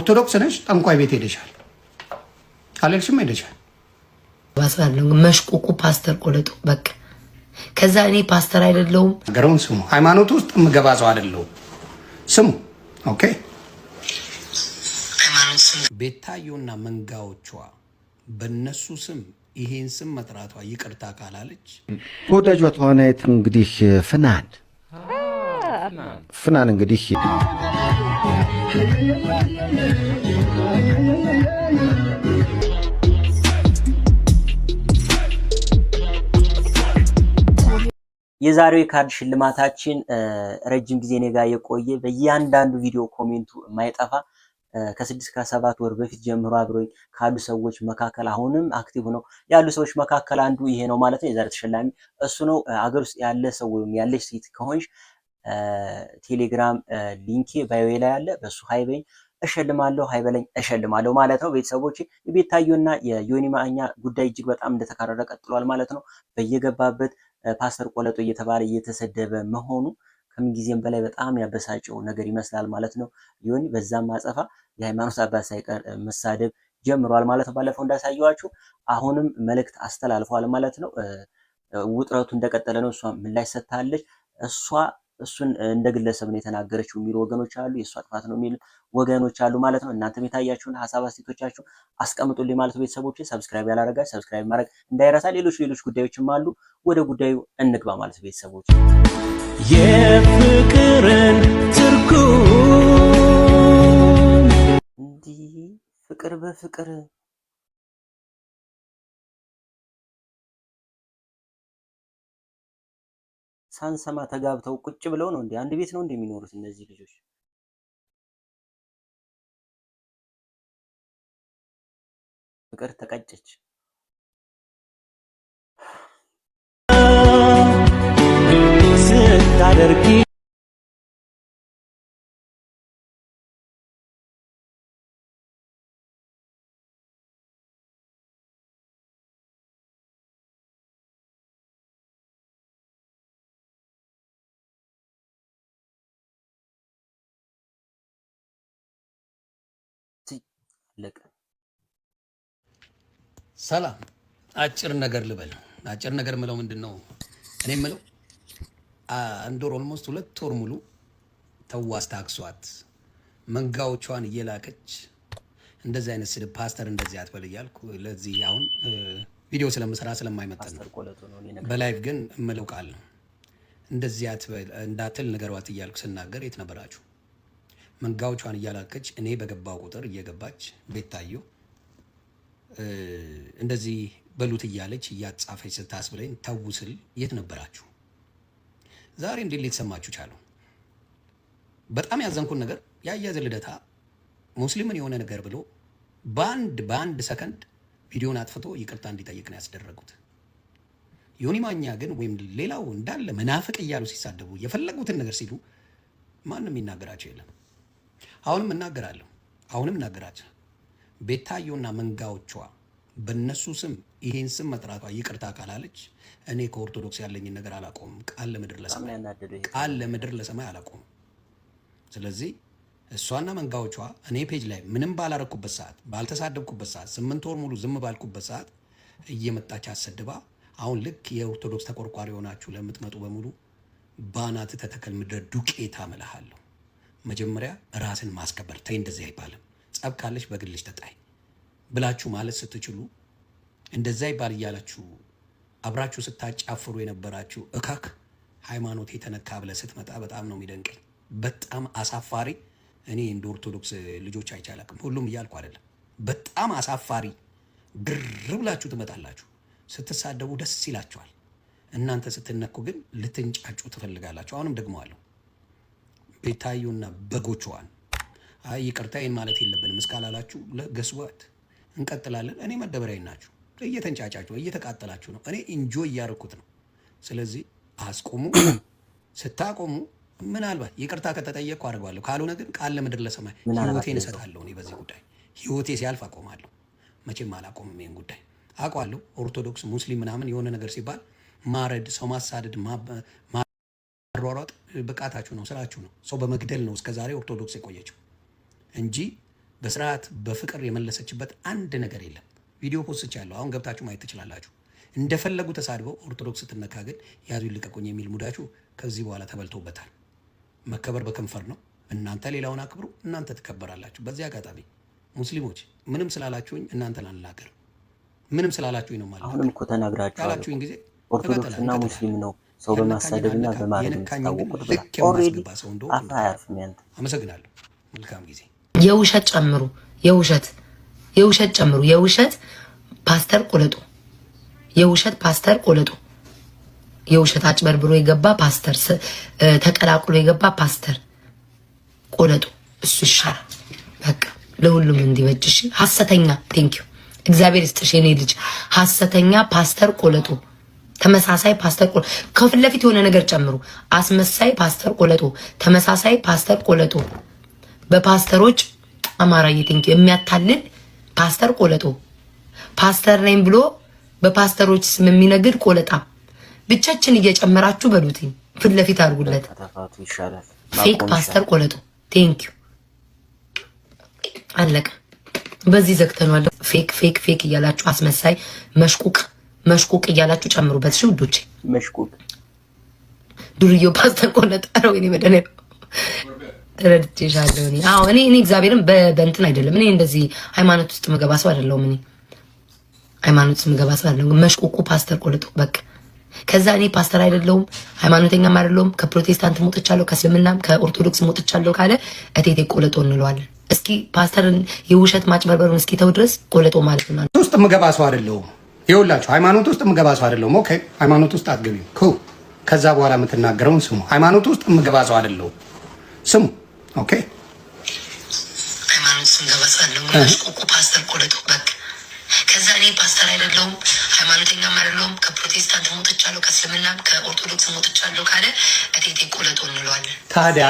ኦርቶዶክስ ነሽ፣ ጠንቋይ ቤት ሄደሻል አለልሽም ሄደሻል። ባሳለው መሽቁቁ ፓስተር ቆለጡ በቃ ከዛ እኔ ፓስተር አይደለሁም። ነገሩን ስሙ። ሃይማኖት ውስጥ ምገባ ሰው አይደለሁም። ስሙ። ኦኬ። ቤታዮና መንጋዎቿ በነሱ ስም ይሄን ስም መጥራቷ ይቅርታ ካላለች ተወዳጇ ተዋናይት እንግዲህ ፍናን እንግዲህ የዛሬው የካርድ ሽልማታችን ረጅም ጊዜ እኔ ጋር የቆየ በእያንዳንዱ ቪዲዮ ኮሜንቱ የማይጠፋ ከ6 ከ7 ወር በፊት ጀምሮ አብሮኝ ካሉ ሰዎች መካከል አሁንም አክቲቭ ነው ያሉ ሰዎች መካከል አንዱ ይሄ ነው ማለት ነው። የዛሬ ተሸላሚ እሱ ነው። አገር ውስጥ ያለ ሰው ወይም ያለች ሴት ከሆንሽ ቴሌግራም ሊንኬ ባዮ ላይ ያለ በሱ ሃይበኝ እሸልማለሁ፣ ሃይበለኝ እሸልማለሁ ማለት ነው። ቤተሰቦች የቤታዮና የዮኒ ማኛ ጉዳይ እጅግ በጣም እንደተካረረ ቀጥሏል ማለት ነው። በየገባበት ፓስተር ቆለጦ እየተባለ እየተሰደበ መሆኑ ከምንጊዜም በላይ በጣም ያበሳጨው ነገር ይመስላል ማለት ነው። ዮኒ በዛም አጸፋ የሃይማኖት አባት ሳይቀር መሳደብ ጀምሯል ማለት ነው። ባለፈው እንዳሳየዋችሁ አሁንም መልእክት አስተላልፏል ማለት ነው። ውጥረቱ እንደቀጠለ ነው። እሷ ምላሽ ሰጥታለች። እሱን እንደ ግለሰብ ነው የተናገረችው የሚሉ ወገኖች አሉ። የእሷ ጥፋት ነው የሚሉ ወገኖች አሉ ማለት ነው። እናንተም የታያችሁን ሀሳብ አስተያየቶቻችሁ አስቀምጡልኝ ማለት ቤተሰቦች። ሰብስክራይብ ያላረጋችሁ ሰብስክራይብ ማድረግ እንዳይረሳ። ሌሎች ጉዳዮችም አሉ። ወደ ጉዳዩ እንግባ ማለት ቤተሰቦች። የፍቅርን ትርጉም እንዲህ ፍቅር በፍቅር ሳንሰማ ተጋብተው ቁጭ ብለው ነው እንዴ? አንድ ቤት ነው እንደሚኖሩት እነዚህ ልጆች? ፍቅር ተቀጨች። ስታደርጊ ለቀ ሰላም። አጭር ነገር ልበል። አጭር ነገር ምለው ምንድነው? እኔ ምለው አንድ ወር ኦልሞስት 2 ወር ሙሉ ተዋስ ታክሷት መንጋዎቿን እየላከች እንደዚህ አይነት ስድብ ፓስተር እንደዚህ አትበል እያልኩ ለዚህ አሁን ቪዲዮ ስለምሰራ ስለማይመጣ ነው። በላይቭ ግን እምለው ቃል ነው። እንደዚህ አትበል እንዳትል ነገሯት እያልኩ ስናገር የት ነበራችሁ? መንጋዎቿን እያላከች እኔ በገባው ቁጥር እየገባች ቤታዮ እንደዚህ በሉት እያለች እያጻፈች ስታስብለኝ ተው ስል የት ነበራችሁ? ዛሬ እንዴት ሊሰማችሁ ቻለው? በጣም ያዘንኩን ነገር ያያዘ ልደታ ሙስሊምን የሆነ ነገር ብሎ በአንድ ሰከንድ ቪዲዮን አጥፍቶ ይቅርታ እንዲጠይቅ ነው ያስደረጉት። ዮኒ ማኛ ግን ወይም ሌላው እንዳለ መናፍቅ እያሉ ሲሳደቡ የፈለጉትን ነገር ሲሉ ማንም ይናገራቸው የለም። አሁንም እናገራቸው ቤታዮና መንጋዎቿ በነሱ ስም ይሄን ስም መጥራቷ ይቅርታ ካላለች እኔ ከኦርቶዶክስ ያለኝን ነገር አላቆምም። ቃል ለምድር ለሰማይ አላቆምም። ስለዚህ እሷና መንጋዎቿ እኔ ፔጅ ላይ ምንም ባላረኩበት ሰዓት፣ ባልተሳደብኩበት ሰዓት፣ 8 ወር ሙሉ ዝም ባልኩበት ሰዓት እየመጣች አሰድባ አሁን ልክ የኦርቶዶክስ ተቆርቋሪ ሆናችሁ ለምትመጡ በሙሉ ባናት ተተከል ምድረ ዱቄታ እምልሃለሁ። መጀመሪያ ራስን ማስከበር ተይ። እንደዚህ አይባልም። ጸብ ካለሽ በግልሽ ተጣይ ብላችሁ ማለት ስትችሉ እንደዛ ይባል እያላችሁ አብራችሁ ስታጫፍሩ የነበራችሁ እካክ ሃይማኖት የተነካ ብለህ ስትመጣ በጣም ነው የሚደንቀኝ። በጣም አሳፋሪ። እኔ እንደ ኦርቶዶክስ ልጆች አይቻላቅም ሁሉም እያልኩ አይደለም። በጣም አሳፋሪ። ግር ብላችሁ ትመጣላችሁ። ስትሳደቡ ደስ ይላችኋል። እናንተ ስትነኩ ግን ልትንጫጩ ትፈልጋላችሁ። አሁንም ደግመዋለሁ። ቤታዮና በጎቿን ይቅርታዬን ማለት የለብንም እስካላላችሁ ገስዋት እንቀጥላለን። እኔ መደበሪያ ናችሁ። እየተንጫጫችሁ እየተቃጠላችሁ ነው። እኔ ኢንጆይ እያደረኩት ነው። ስለዚህ አስቆሙ። ስታቆሙ ምናልባት ይቅርታ ከተጠየቅኩ አድርገዋለሁ። ካልሆነ ግን ቃል ለምድር ለሰማይ ህይወቴን እሰጣለሁ። እኔ በዚህ ጉዳይ ህይወቴ ሲያልፍ አቆማለሁ። መቼም አላቆምም። ይሄን ጉዳይ አውቀዋለሁ። ኦርቶዶክስ ሙስሊም ምናምን የሆነ ነገር ሲባል ማረድ፣ ሰው ማሳደድ፣ ማሯሯጥ ብቃታችሁ ነው፣ ስራችሁ ነው። ሰው በመግደል ነው እስከዛሬ ኦርቶዶክስ የቆየችው እንጂ በስርዓት በፍቅር የመለሰችበት አንድ ነገር የለም። ቪዲዮ ፖስት ያለው አሁን ገብታችሁ ማየት ትችላላችሁ። እንደፈለጉ ተሳድበው ኦርቶዶክስ ስትነካ ግን ያዙ ይልቀቁኝ የሚል ሙዳችሁ ከዚህ በኋላ ተበልቶበታል። መከበር በከንፈር ነው። እናንተ ሌላውን አክብሩ፣ እናንተ ትከበራላችሁ። በዚህ አጋጣሚ ሙስሊሞች ምንም ስላላችሁኝ እናንተን አልናገርም። ምንም ስላላችሁኝ ነው ማለት አሁንም እኮ ተናግራችኋል። ያላችሁኝ ጊዜ ኦርቶዶክስና ሙስሊም ነው ሰው በማሳደድና በማረድ የምትታወቁት ብላ ኦልሬዲ አፍ አያርፍም። ያንተ አመሰግናለሁ። መልካም ጊዜ። የውሸት ጨምሩ፣ የውሸት ጨምሩ። የውሸት ፓስተር ቆለጦ፣ የውሸት ፓስተር ቆለጦ፣ የውሸት አጭበርብሮ የገባ ፓስተር፣ ተቀላቅሎ የገባ ፓስተር ቆለጦ፣ እሱ ይሻላል። በቃ ለሁሉም እንዲበጅሽ። ሐሰተኛ ቴንኪዩ እግዚአብሔር ይስጥሽ የኔ ልጅ። ሐሰተኛ ፓስተር ቆለጦ፣ ተመሳሳይ ፓስተር ቆለጦ። ከፊት ለፊት የሆነ ነገር ጨምሩ። አስመሳይ ፓስተር ቆለጦ፣ ተመሳሳይ ፓስተር ቆለጦ። በፓስተሮች አማራዬ ቴንኪዩ የሚያታልል ፓስተር ቆለጦ፣ ፓስተር ነኝ ብሎ በፓስተሮች ስም የሚነግድ ቆለጣ። ብቻችን እየጨመራችሁ በሉትኝ ፊት ለፊት አድርጉለት። ፌክ ፓስተር ቆለጦ ቴንኪዩ አለቀ። በዚህ ዘግተናል። ፌክ ፌክ ፌክ እያላችሁ አስመሳይ መሽቁቅ እያላችሁ ጨምሩበት። እሺ ውዶቼ፣ መሽቁቅ ዱርዮ ፓስተር ቆለጣ ነው። እኔ በደኔ ተረድቼሻለሁ። እኔ እግዚአብሔርን በእንትን አይደለም። እኔ እንደዚህ ሃይማኖት ውስጥ ምገባ ሰው አይደለሁም። እኔ ሃይማኖት ውስጥ ምገባ ሰው አይደለሁም። መሽቁቁ ፓስተር ቆለጦ በቃ። ከዛ እኔ ፓስተር አይደለሁም ሃይማኖተኛም አይደለሁም። ከፕሮቴስታንት ሞጥቻለሁ፣ ከእስልምናም ከኦርቶዶክስ ሞጥቻለሁ ካለ እቴቴ ቆለጦ እንለዋለን። እስኪ ፓስተርን የውሸት ማጭበርበሩን እስኪ ተው ድረስ ቆለጦ ማለት ነው። ውስጥ ምገባ ሰው አይደለሁም። ይኸውላችሁ ሃይማኖት ውስጥ ምገባ ሰው አይደለሁም። ኦኬ ሃይማኖት ውስጥ አትገቢም። ከዛ በኋላ የምትናገረውን ስሙ። ሃይማኖት ውስጥ ምገባ ሰው አይደለሁም። ስሙ። ኦኬ ሃይማኖት ውስጥ ምገባ ሰው አይደለሁም። መሽቁቁ ፓስተር ቆለጦ በቃ። ከዛ እኔ ፓስተር አይደለሁም ሃይማኖተኛም አይደለሁም። ከፕሮቴስታንት ሞጥቻለሁ፣ ከእስልምናም ከኦርቶዶክስ ሞጥቻለሁ ካለ እቴቴ ቆለጦ እንለዋለን። ታዲያ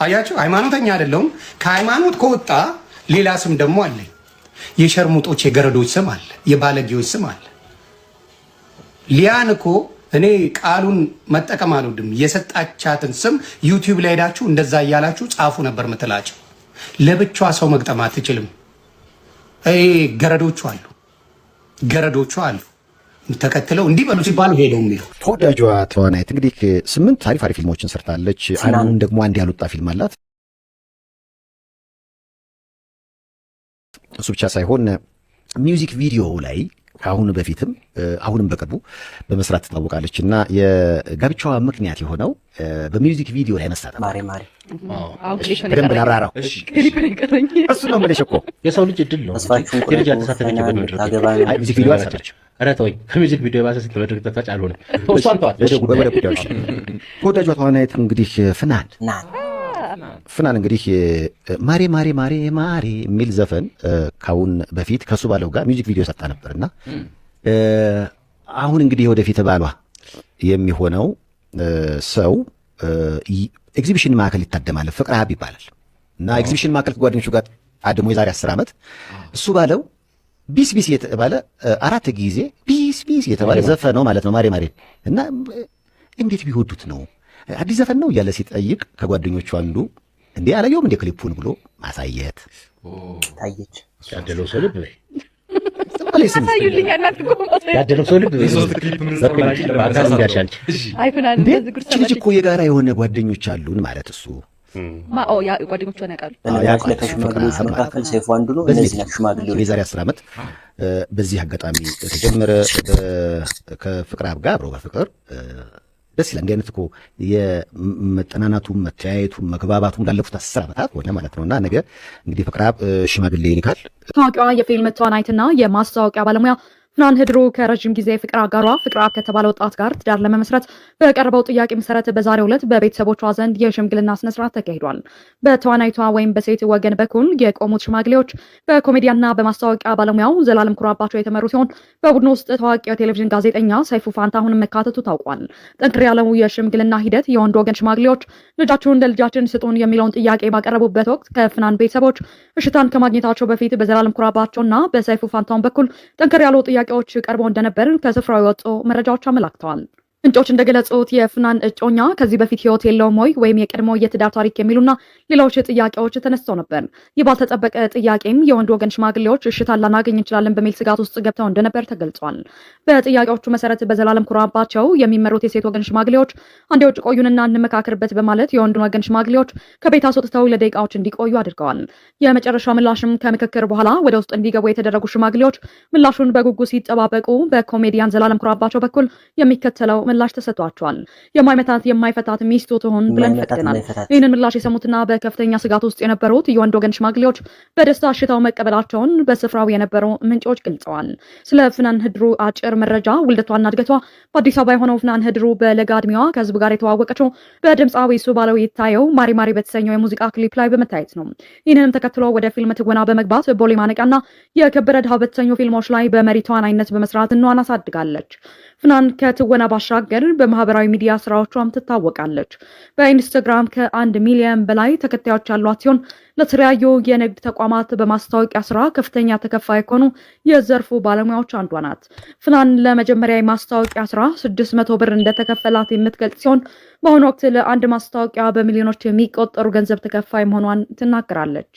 አያችሁ ሃይማኖተኛ አይደለሁም። ከሃይማኖት ከወጣ ሌላ ስም ደግሞ አለኝ። የሸርሙጦች የገረዶች ስም አለ፣ የባለጌዎች ስም አለ። ሊያን እኮ እኔ ቃሉን መጠቀም አልወድም። የሰጣቻትን ስም ዩቲዩብ ላይ ሄዳችሁ እንደዛ እያላችሁ ጻፉ ነበር ምትላቸው። ለብቻዋ ሰው መግጠም አትችልም። ገረዶቹ አሉ ተከትለው እንዲህ በሉ ሲባሉ ሄደው የሚሉ። ተወዳጇ ተዋናይት እንግዲህ 8 አሪፍ ፊልሞችን ሰርታለች። አሁን ደግሞ አንድ ያልወጣ ፊልም አላት። እሱ ብቻ ሳይሆን ሚውዚክ ቪዲዮ ላይ ከአሁን በፊትም አሁንም በቅርቡ በመስራት ትታወቃለች እና የጋብቻዋ ምክንያት የሆነው በሚውዚክ ቪዲዮ ላይ መሳተፍ በደንብ ላብራራው። እሱ ነው የምልሽ እኮ የሰው ልጅ እድል ነው። ልጅ ያልተሳተፈችበት ሚውዚክ ቪዲዮ አልሰራችም። ኧረ ተወኝ። ከሚውዚክ ቪዲዮ የባሰ ስንት መድረክ ተፋጭ አልሆነም። እሷን ተዋት። ወደ ጉዳዮች ተወዳጇ ተዋናይት እንግዲህ ፍናን እንግዲህ ማሬ ማሬ ማሬ ማሬ የሚል ዘፈን ካሁን በፊት ከሱ ባለው ጋር ሚውዚክ ቪዲዮ ሰጣ ነበርና አሁን እንግዲህ ወደፊት ባሏ የሚሆነው ሰው ኤግዚቢሽን ማዕከል ይታደማል። ፍቅረ ሀብ ይባላል እና ኤግዚቢሽን ማዕከል ከጓደኞቹ ጋር አድሞ የዛሬ 10 ዓመት እሱ ባለው ቢስ ቢስ የተባለ 4 ጊዜ ቢስ ቢስ የተባለ ዘፈነው ማለት ነው። ማሬ ማሬ እና እንዴት ቢወዱት ነው አዲስ ዘፈን ነው እያለ ሲጠይቅ ከጓደኞቹ አንዱ እንዴ አላየውም እንዴ ክሊፑን ብሎ ማሳየት ታየች። ያደለው ሰው ልብ በይ ያደለው ሰው ልብ ልጅ እኮ የጋራ የሆነ ጓደኞች አሉን ማለት እሱ ጓደኞቿን ያውቃሉ። ከሽማግሌዎች መካከል ሰይፉ አንዱ ነው። እነዚህ ናቸው ሽማግሌዎች። የዛሬ 10 ዓመት በዚህ አጋጣሚ ተጀመረ ከፍቅረ ሀብ ጋር አብሮ በፍቅር ደስ ይላል። እንዲህ አይነት እኮ የመጠናናቱም መተያየቱም መግባባቱም ላለፉት 10 ዓመታት ሆነ ማለት ነውና ነገ እንግዲህ ፍቅረ ሀብ ሽማግሌ ይልካል። ታዋቂዋ የፊልም ተዋናይትና የማስታወቂያ ባለሙያ ፍናን ህድሩ ከረጅም ጊዜ ፍቅር አጋሯ ፍቅረ ሀብ ከተባለ ወጣት ጋር ትዳር ለመመስረት በቀረበው ጥያቄ መሰረት በዛሬው ዕለት በቤተሰቦቿ ዘንድ የሽምግልና ስነስርዓት ተካሂዷል። በተዋናይቷ ወይም በሴት ወገን በኩል የቆሙት ሽማግሌዎች በኮሜዲያና በማስታወቂያ ባለሙያው ዘላለም ኩራባቸው የተመሩ ሲሆን በቡድኑ ውስጥ ታዋቂ የቴሌቪዥን ጋዜጠኛ ሰይፉ ፋንታሁን መካተቱ ታውቋል። ጠንክር ያለው የሽምግልና ሂደት የወንድ ወገን ሽማግሌዎች ልጃችሁን ለልጃችን ስጡን የሚለውን ጥያቄ ባቀረቡበት ወቅት ከፍናን ቤተሰቦች እሽታን ከማግኘታቸው በፊት በዘላለም ኩራባቸውና በሰይፉ ፋንታሁን በኩል ጠንክር ያለው ጥያቄዎች ቀርበው እንደነበር ከስፍራው የወጡ መረጃዎች አመላክተዋል። ምንጮች እንደገለጹት የፍናን እጮኛ ከዚህ በፊት ህይወት የለውም ወይም የቀድሞ የትዳር ታሪክ የሚሉና ሌሎች ጥያቄዎች ተነስተው ነበር። ይህ ባልተጠበቀ ጥያቄም የወንድ ወገን ሽማግሌዎች እሽታን ላናገኝ እንችላለን በሚል ስጋት ውስጥ ገብተው እንደነበር ተገልጿል። በጥያቄዎቹ መሰረት በዘላለም ኩራባቸው የሚመሩት የሴት ወገን ሽማግሌዎች አንዴ ውጭ ቆዩንና እንመካከርበት በማለት የወንዱን ወገን ሽማግሌዎች ከቤት አስወጥተው ለደቂቃዎች እንዲቆዩ አድርገዋል። የመጨረሻው ምላሽም ከምክክር በኋላ ወደ ውስጥ እንዲገቡ የተደረጉ ሽማግሌዎች ምላሹን በጉጉት ሲጠባበቁ በኮሜዲያን ዘላለም ኩራባቸው በኩል የሚከተለው ምላሽ ተሰጥቷቸዋል። የማይመታት የማይፈታት ሚስቱ ትሆን ብለን ፈቅደናል። ይህንን ምላሽ የሰሙትና በከፍተኛ ስጋት ውስጥ የነበሩት የወንድ ወገን ሽማግሌዎች በደስታ እሽታው መቀበላቸውን በስፍራው የነበሩ ምንጮች ገልጸዋል። ስለ ፍናን ህድሩ አጭር መረጃ ውልደቷና እድገቷ በአዲስ አበባ የሆነው ፍናን ህድሩ በለጋ እድሜዋ ከህዝብ ጋር የተዋወቀችው በድምፃዊ እሱ ባለው ይታየው ማሪ ማሪ በተሰኘው የሙዚቃ ክሊፕ ላይ በመታየት ነው። ይህንንም ተከትሎ ወደ ፊልም ትወና በመግባት ቦሌ ማነቂያና የከበረ ድሃ በተሰኙ ፊልሞች ላይ በመሪ ተዋናይነት በመስራት እንዋን አሳድጋለች። ፍናን ከትወና ባሻገር በማህበራዊ ሚዲያ ስራዎቿም ትታወቃለች። በኢንስታግራም ከ1 ሚሊዮን በላይ ተከታዮች ያሏት ሲሆን ለተለያዩ የንግድ ተቋማት በማስታወቂያ ስራ ከፍተኛ ተከፋይ ከሆኑ የዘርፉ ባለሙያዎች አንዷ ናት። ፍናን ለመጀመሪያ የማስታወቂያ ስራ 600 ብር እንደተከፈላት የምትገልጽ ሲሆን በአሁኑ ወቅት ለአንድ ማስታወቂያ በሚሊዮኖች የሚቆጠሩ ገንዘብ ተከፋይ መሆኗን ትናገራለች።